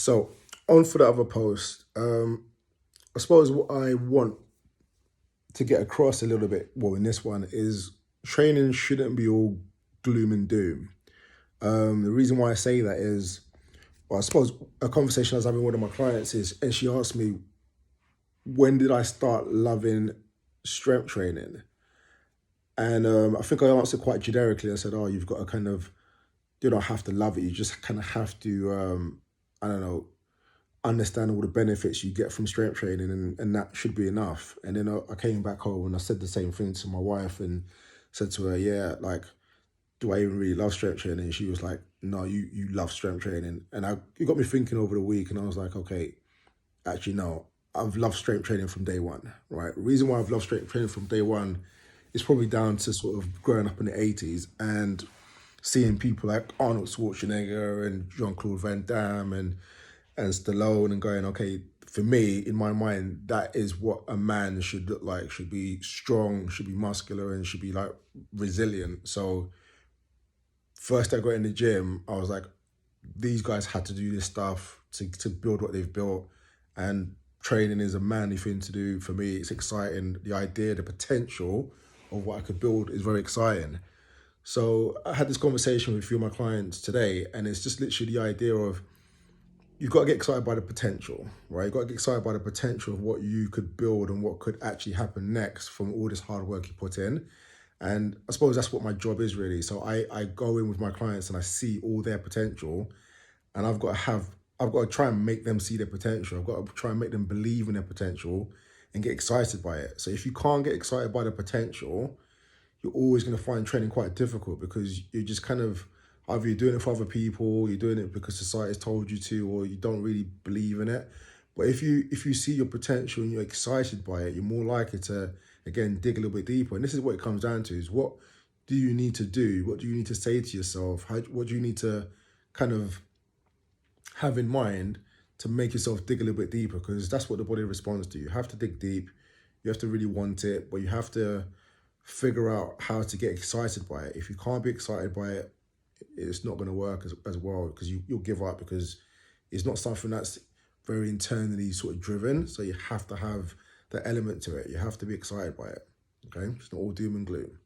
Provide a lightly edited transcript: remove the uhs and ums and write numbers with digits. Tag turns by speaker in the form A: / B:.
A: So on for the other post, I suppose what I want to get across a little bit, well, in this one is training shouldn't be all gloom and doom. The reason why I say that is, well, I suppose a conversation I was having with one of my clients is, and she asked me, when did I start loving strength training? And I think I answered quite generically. I said, oh, you've got to kind of, you don't have to love it. You just kind of have to, I don't know, understand all the benefits you get from strength training, and that should be enough. And then I came back home and I said the same thing to my wife and said to her, yeah, like, do I even really love strength training? And she was like, no, you love strength training. And it got me thinking over the week, and I was like, okay, actually, no, I've loved strength training from day one, right? The reason why I've loved strength training from day one is probably down to sort of growing up in the 80s and seeing people like Arnold Schwarzenegger and Jean-Claude Van Damme and Stallone, and going, okay, for me, in my mind, that is what a man should look like, should be strong, should be muscular, and should be like resilient. So first I got in the gym, I was like, these guys had to do this stuff to build what they've built. And training is a manly thing to do. For me, it's exciting. The idea, the potential of what I could build is very exciting. So I had this conversation with a few of my clients today, and it's just literally the idea of, you've got to get excited by the potential, right? You've got to get excited by the potential of what you could build and what could actually happen next from all this hard work you put in. And I suppose that's what my job is really. So I go in with my clients and I see all their potential, and I've got to try and make them see their potential. I've got to try and make them believe in their potential and get excited by it. So if you can't get excited by the potential, you're always going to find training quite difficult, because you're just kind of, either you're doing it for other people, you're doing it because society's told you to, or you don't really believe in it. But if you see your potential and you're excited by it, you're more likely to, again, dig a little bit deeper. And this is what it comes down to: is what do you need to do? What do you need to say to yourself? What do you need to kind of have in mind to make yourself dig a little bit deeper? Because that's what the body responds to. You have to dig deep. You have to really want it, but you have to figure out how to get excited by it. If you can't be excited by it, it's not going to work as well, because you'll give up, because it's not something that's very internally sort of driven. So you have to have that element to it. You have to be excited by it. Okay, it's not all doom and gloom.